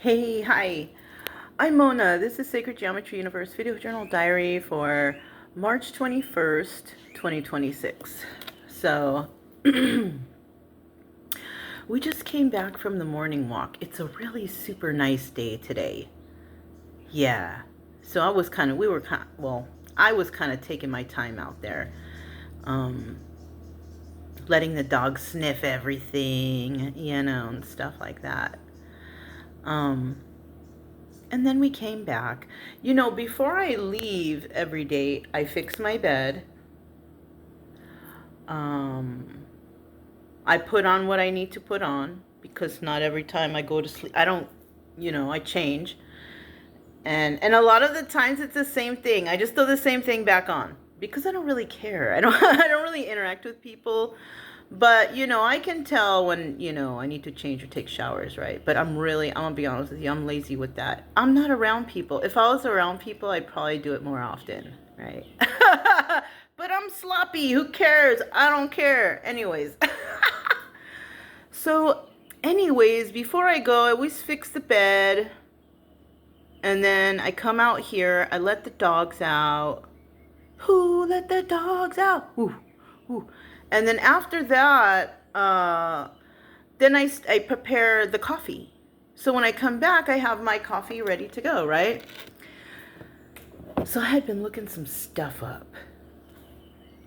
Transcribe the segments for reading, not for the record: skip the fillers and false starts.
Hey, hi. I'm Mona. This is Sacred Geometry Universe Video Journal Diary for March 21st, 2026. So, we just came back from the morning walk. It's a really super nice day today. Yeah. So I was kind of taking my time out there. Um, letting the dog sniff everything, and stuff like that. Um, And then we came back. Before I leave every day, I fix my bed. Um, I put on what I need to put on because not every time I go to sleep, I don't, I change. And a lot of the times it's the same thing. I just throw the same thing back on because I don't really care. I don't I don't really interact with people. But, I can tell when, I need to change or take showers, right? But I'm gonna be honest with you, I'm lazy with that. I'm not around people. If I was around people, I'd probably do it more often, right? But I'm sloppy. Who cares? I don't care. Anyways. So, anyways, before I go, I always fix the bed. And then I come out here. I let the dogs out. Who let the dogs out? Ooh, ooh. And then after that, then I prepare the coffee. So when I come back, I have my coffee ready to go, right? So I had been looking some stuff up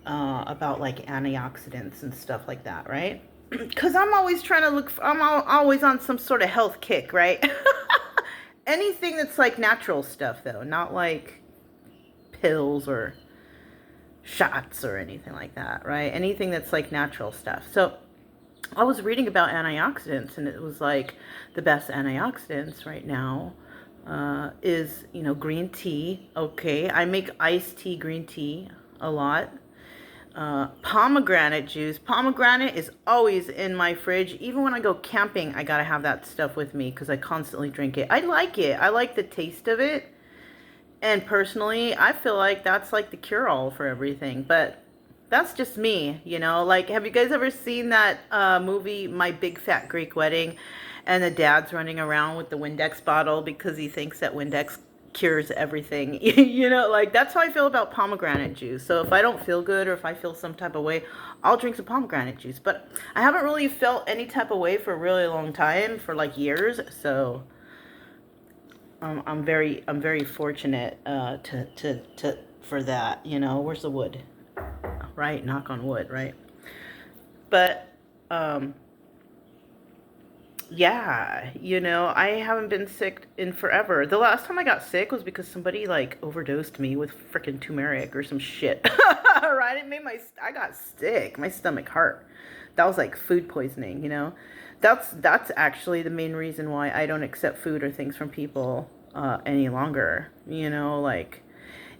about like antioxidants and stuff like that, right? Because I'm always trying to I'm always on some sort of health kick, right? Anything that's like natural stuff, though, not like pills or shots or anything like that, right? Anything that's like natural stuff. So I was reading about antioxidants, and it was like the best antioxidants right now is, green tea. Okay, I make iced tea green tea a lot. Pomegranate juice. Pomegranate is always in my fridge. Even when I go camping, I gotta have that stuff with me because I constantly drink it. I like it. I like the taste of it. And personally, I feel like that's like the cure-all for everything. But that's just me, Like, have you guys ever seen that movie, My Big Fat Greek Wedding? And the dad's running around with the Windex bottle because he thinks that Windex cures everything. Like, that's how I feel about pomegranate juice. So if I don't feel good or if I feel some type of way, I'll drink some pomegranate juice. But I haven't really felt any type of way for a really long time, for like years. So I'm very fortunate to for that. Where's the wood? Right, knock on wood, right? But um, yeah, I haven't been sick in forever. The last time I got sick was because somebody like overdosed me with freaking turmeric or some shit. Right? I got sick. My stomach hurt. That was like food poisoning. That's actually the main reason why I don't accept food or things from people any longer. Like,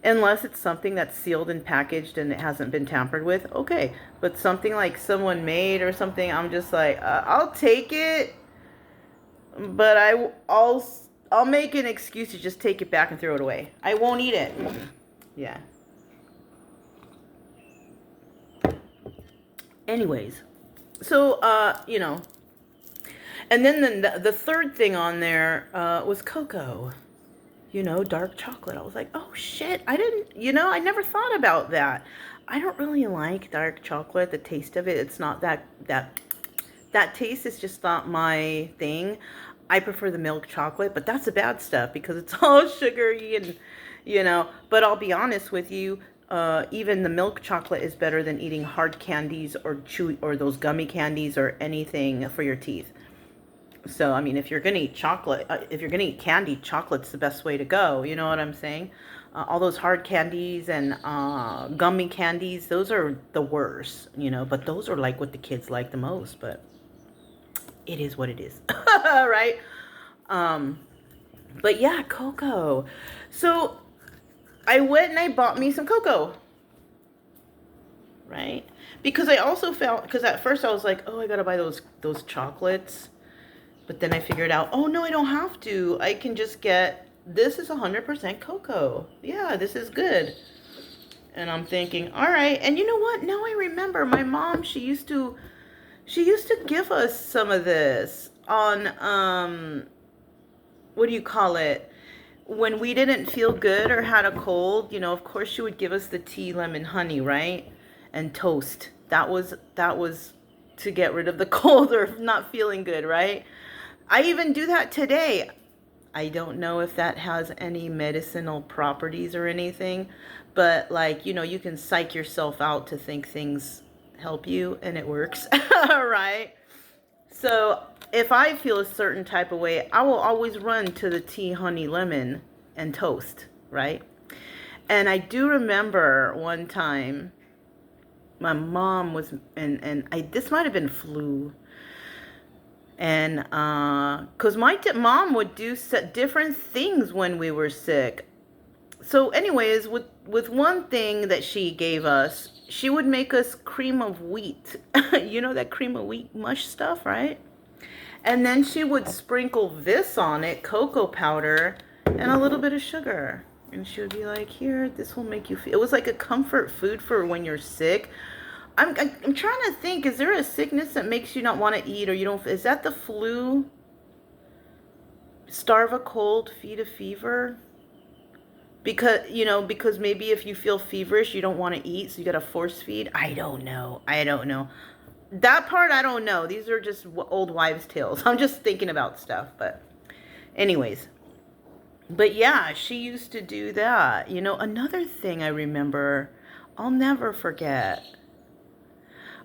unless it's something that's sealed and packaged and it hasn't been tampered with, okay. But something like someone made or something, I'm just like, I'll take it, but I'll make an excuse to just take it back and throw it away. I won't eat it. Yeah. Anyways, so and then the third thing on there was cocoa. Dark chocolate. I was like, oh shit, I didn't, I never thought about that. I don't really like dark chocolate. The taste of it, it's not that taste is just not my thing. I prefer the milk chocolate, but that's the bad stuff because it's all sugary and, but I'll be honest with you, even the milk chocolate is better than eating hard candies or chewy or those gummy candies or anything for your teeth. So, I mean, if you're going to eat chocolate, if you're going to eat candy, chocolate's the best way to go. You know what I'm saying? All those hard candies and gummy candies, those are the worst, but those are like what the kids like the most. But it is what it is, right? Um, but yeah, cocoa. So I went and I bought me some cocoa, right? Because I also felt, because at first I was like, oh, I got to buy those chocolates. But then I figured out, oh no, I don't have to. I can just get, this is 100% cocoa. Yeah, this is good. And I'm thinking, all right. And you know what? Now I remember my mom, she used to give us some of this on what do you call it? When we didn't feel good or had a cold, you know, of course she would give us the tea, lemon, honey, right? And toast. That was to get rid of the cold or not feeling good, right? I even do that today. I don't know if that has any medicinal properties or anything, but like, you know, you can psych yourself out to think things help you and it works, right? So if I feel a certain type of way, I will always run to the tea, honey, lemon, and toast, right? And I do remember one time my mom was, and this might have been flu. And because my mom would do different things when we were sick. So anyways, with one thing that she gave us, she would make us cream of wheat. You know that cream of wheat mush stuff, right? And then she would sprinkle this on it, cocoa powder, and a little bit of sugar. And she would be like, here, this will make you feel. It was like a comfort food for when you're sick. I'm trying to think, is there a sickness that makes you not want to eat, or you don't, is that the flu? Starve a cold, feed a fever? Because, you know, because maybe if you feel feverish, you don't want to eat, so you got to force feed. I don't know. That part, I don't know. These are just old wives' tales. I'm just thinking about stuff, but anyways. But yeah, she used to do that. You know, another thing I remember, I'll never forget.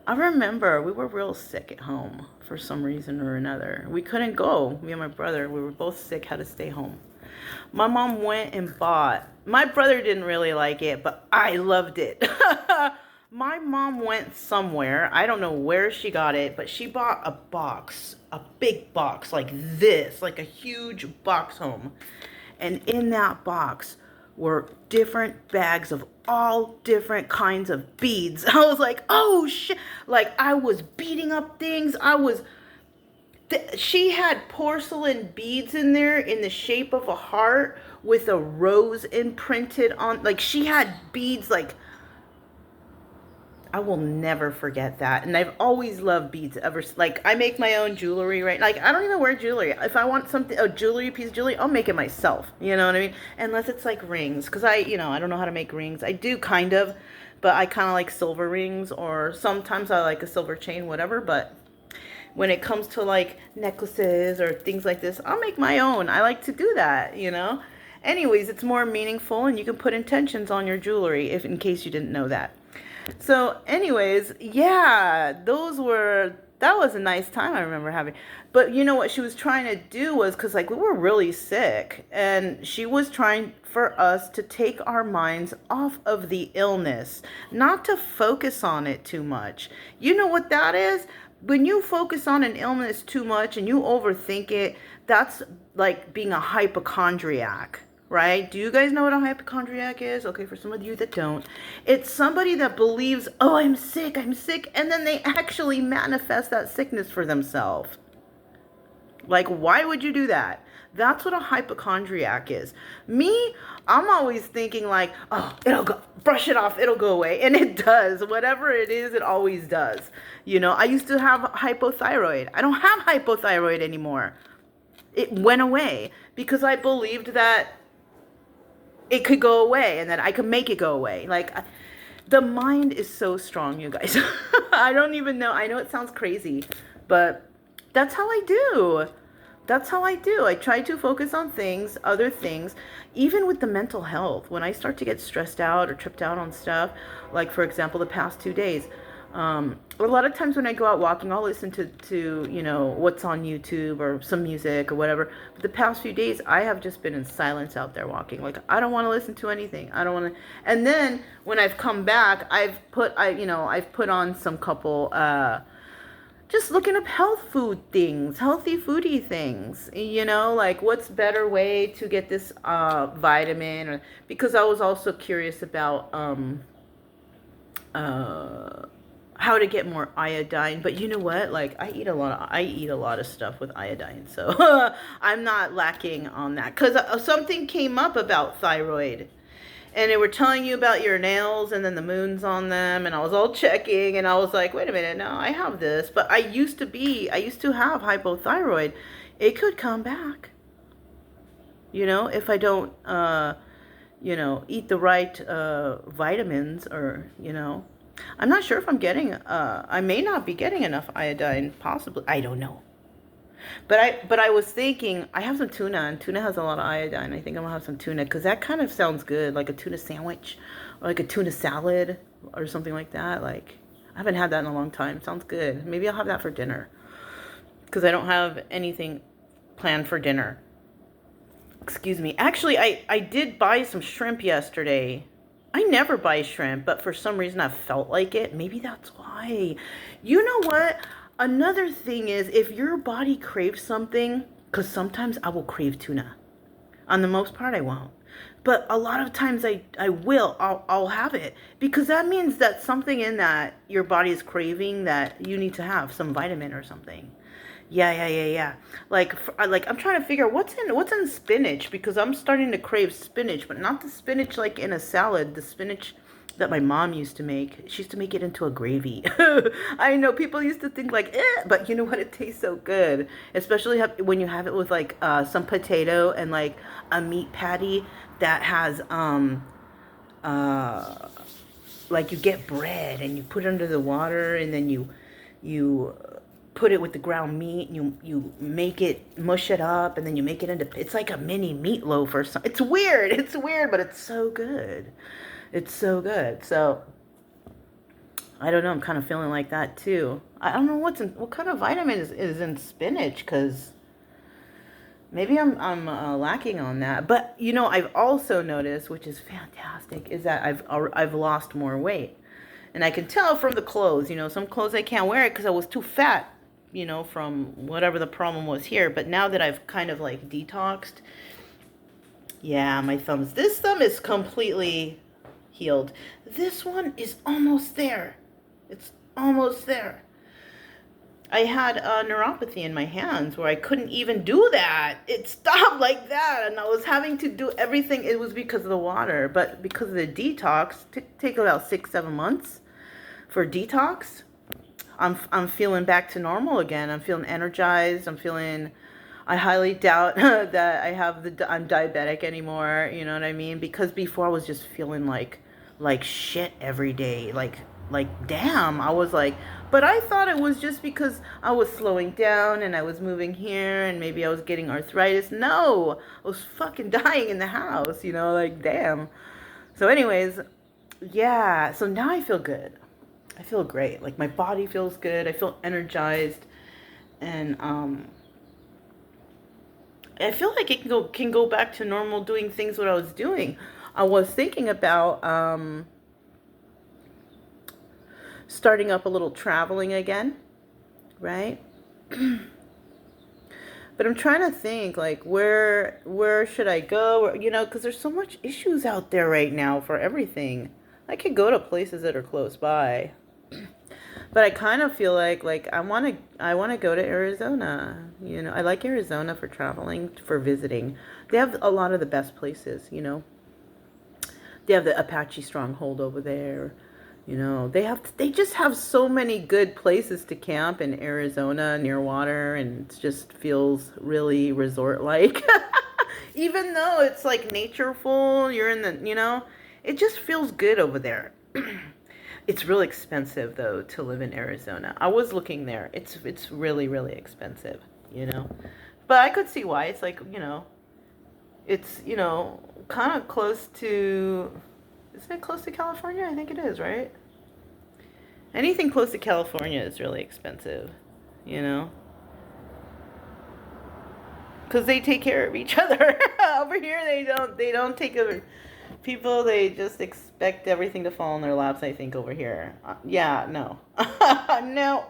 I remember we were real sick at home for some reason or another. We couldn't go. Me and my brother, we were both sick, had to stay home. My mom went and bought, my brother didn't really like it, but I loved it. My mom went somewhere, I don't know where she got it, but she bought a box, a big box like this, like a huge box home. And in that box were different bags of all different kinds of beads. I was like, oh shit. Like I was beating up things. She had porcelain beads in there in the shape of a heart with a rose imprinted on. Like she had beads like, I will never forget that. And I've always loved beads ever. Like I make my own jewelry, right? Like I don't even wear jewelry. If I want something, a jewelry, piece of jewelry, I'll make it myself. You know what I mean? Unless it's like rings. Cause I don't know how to make rings. I do kind of, but I kind of like silver rings, or sometimes I like a silver chain, whatever. But when it comes to like necklaces or things like this, I'll make my own. I like to do that, you know? Anyways, it's more meaningful and you can put intentions on your jewelry in case you didn't know that. So anyways, yeah, that was a nice time I remember having. But you know what she was trying to do was, because like we were really sick, and she was trying for us to take our minds off of the illness, not to focus on it too much. You know what that is? When you focus on an illness too much and you overthink it, that's like being a hypochondriac. Right? Do you guys know what a hypochondriac is? Okay, for some of you that don't, it's somebody that believes, oh, I'm sick, and then they actually manifest that sickness for themselves. Like, why would you do that? That's what a hypochondriac is. Me, I'm always thinking like, oh, it'll go, brush it off, it'll go away. And it does. Whatever it is, it always does. You know, I used to have hypothyroid. I don't have hypothyroid anymore. It went away because I believed that it could go away and that I could make it go away. Like, the mind is so strong, you guys. I don't even know. I know it sounds crazy, but that's how I do. That's how I do. I try to focus on things, other things, even with the mental health. When I start to get stressed out or tripped out on stuff, like for example, the past 2 days, a lot of times when I go out walking, I'll listen to you know, what's on YouTube or some music or whatever. But the past few days, I have just been in silence out there walking. Like, I don't want to listen to anything. I don't want to. And then when I've come back, I've put on some couple, just looking up healthy foodie things, you know, like what's better way to get this, vitamin, or because I was also curious about, how to get more iodine. But you know what, like I eat a lot of stuff with iodine, so I'm not lacking on that, because something came up about thyroid and they were telling you about your nails and then the moons on them, and I was all checking and I was like, wait a minute, no, I have this. But I used to have hypothyroid. It could come back. you know, if I don't, you know, eat the right vitamins, or, you know. I'm not sure if I'm getting, I may not be getting enough iodine, possibly. I don't know. But I was thinking, I have some tuna, and tuna has a lot of iodine. I think I'm gonna have some tuna, because that kind of sounds good, like a tuna sandwich, or like a tuna salad, or something like that. Like, I haven't had that in a long time. Sounds good. Maybe I'll have that for dinner, because I don't have anything planned for dinner. Excuse me. Actually, I did buy some shrimp yesterday. I never buy shrimp, but for some reason I felt like it. Maybe that's why. You know what? Another thing is, if your body craves something, because sometimes I will crave tuna. On the most part, I won't. But a lot of times I will. I'll have it. Because that means that something in that your body is craving that you need to have, some vitamin or something. Yeah. Like, I'm trying to figure out what's in spinach, because I'm starting to crave spinach, but not the spinach like in a salad. The spinach that my mom used to make. She used to make it into a gravy. I know people used to think like, but you know what? It tastes so good, especially when you have it with like some potato and like a meat patty that has like, you get bread and you put it under the water, and then you put it with the ground meat, and you make it, mush it up, and then you make it into, it's like a mini meatloaf or something. It's weird, but it's so good. It's so good. So I don't know, I'm kind of feeling like that too. I don't know what kind of vitamin is in spinach, because maybe I'm lacking on that. But you know, I've also noticed, which is fantastic, is that I've lost more weight. And I can tell from the clothes, you know, some clothes I can't wear it because I was too fat, you know, from whatever the problem was here. But now that I've kind of like detoxed, yeah, my thumbs, this thumb is completely healed. This one is almost there. It's almost there. I had a neuropathy in my hands where I couldn't even do that. It stopped like that, and I was having to do everything. It was because of the water, but because of the detox, take about 6-7 months for detox. I'm feeling back to normal again. I'm feeling energized. I highly doubt that I'm diabetic anymore. You know what I mean? Because before I was just feeling like shit every day. Like damn, I was like, but I thought it was just because I was slowing down and I was moving here and maybe I was getting arthritis. No, I was fucking dying in the house, you know, like damn. So anyways, yeah, so now I feel good. I feel great. Like, my body feels good. I feel energized, and I feel like it can go back to normal, doing things what I was doing. I was thinking about starting up a little traveling again, right? But I'm trying to think, like, where should I go? You know, because there's so much issues out there right now for everything. I could go to places that are close by. But I kind of feel like I want to go to Arizona. You know, I like Arizona for traveling, for visiting. They have a lot of the best places, you know. They have the Apache stronghold over there. You know, they just have so many good places to camp in Arizona near water, and it just feels really resort-like. Even though it's like natureful, you're in the, you know, it just feels good over there. It's really expensive though to live in Arizona. I was looking there. It's really, really expensive, you know. But I could see why. It's like, you know, it's, you know, kind of close to, isn't it close to California? I think it is, right? Anything close to California is really expensive, you know. Because they take care of each other. Over here, they don't take care of people. They just expect everything to fall in their laps, I think, over here. Yeah, no. No.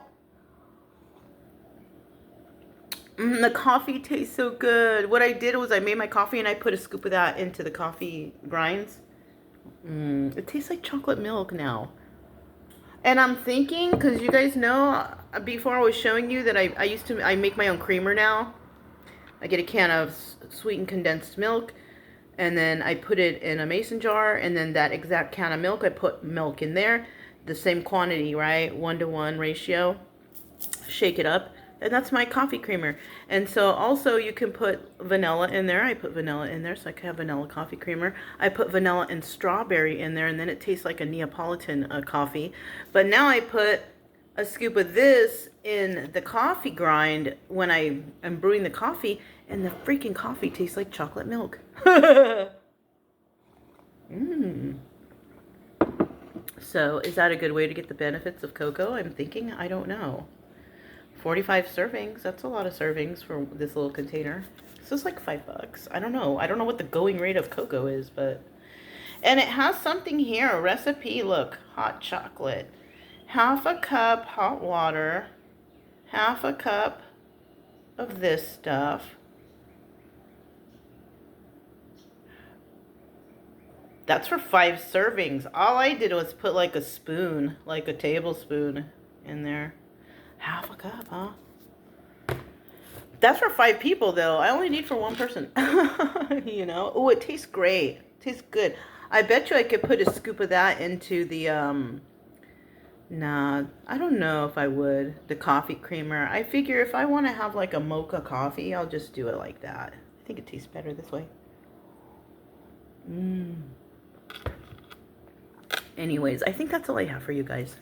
The coffee tastes so good. What I did was I made my coffee and I put a scoop of that into the coffee grinds. It tastes like chocolate milk now. And I'm thinking, because you guys know, before I was showing you that I make my own creamer now. I get a can of sweetened condensed milk, and then I put it in a mason jar, and then that exact can of milk, I put milk in there, the same quantity, right? 1-to-1 ratio. Shake it up, And that's my coffee creamer. And so also you can put vanilla in there. I put vanilla in there so I can have vanilla coffee creamer. I put vanilla and strawberry in there, and then it tastes like a Neapolitan coffee. But now I put a scoop of this in the coffee grind when I am brewing the coffee, and the freaking coffee tastes like chocolate milk. So is that a good way to get the benefits of cocoa? I'm thinking. I don't know. 45 servings. That's a lot of servings for this little container. This is like $5. I don't know. I don't know what the going rate of cocoa is, but... And it has something here. A recipe. Look. Hot chocolate. Half a cup hot water. Half a cup of this stuff. That's for 5 servings. All I did was put like a spoon, like a tablespoon in there. Half a cup, huh? That's for 5 people, though. I only need for 1 person. You know? Oh, it tastes great. It tastes good. I bet you I could put a scoop of that into the, nah, I don't know if I would. The coffee creamer. I figure if I want to have like a mocha coffee, I'll just do it like that. I think it tastes better this way. Anyways, I think that's all I have for you guys.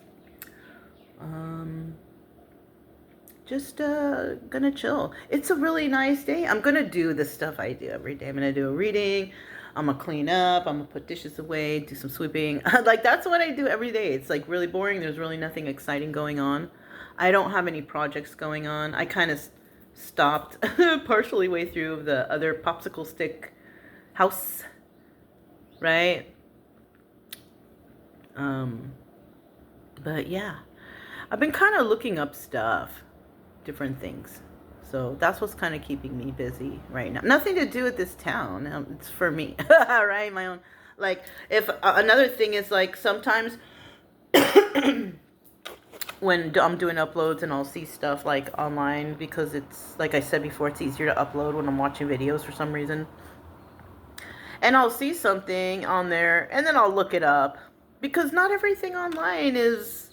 Just gonna chill. It's a really nice day. I'm gonna do the stuff I do every day. I'm gonna do a reading. I'm gonna clean up. I'm gonna put dishes away, do some sweeping. Like, that's what I do every day. It's like really boring. There's really nothing exciting going on. I don't have any projects going on. I kind of stopped partially way through the other popsicle stick house, right? But yeah, I've been kind of looking up stuff, different things. So that's what's kind of keeping me busy right now. Nothing to do with this town. It's for me, right? My own, like, if another thing is like sometimes when I'm doing uploads and I'll see stuff like online, because it's, like I said before, it's easier to upload when I'm watching videos for some reason. And I'll see something on there and then I'll look it up, because not everything online is,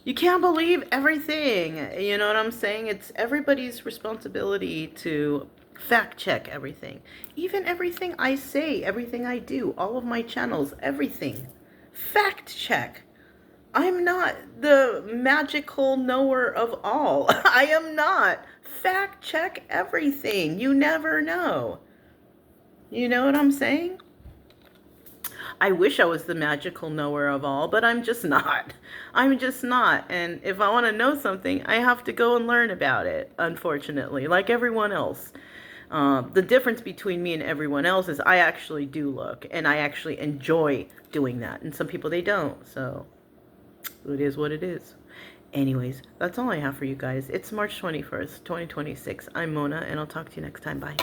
you can't believe everything. You know what I'm saying? It's everybody's responsibility to fact check everything. Even everything I say, everything I do, all of my channels, everything. Fact check. I'm not the magical knower of all. I am not. Fact check everything. You never know. You know what I'm saying? I wish I was the magical knower of all, but I'm just not. I'm just not. And if I want to know something, I have to go and learn about it, unfortunately, like everyone else. The difference between me and everyone else is I actually do look, and I actually enjoy doing that. And some people, they don't. So it is what it is. Anyways, that's all I have for you guys. It's March 21st, 2026. I'm Mona, and I'll talk to you next time. Bye.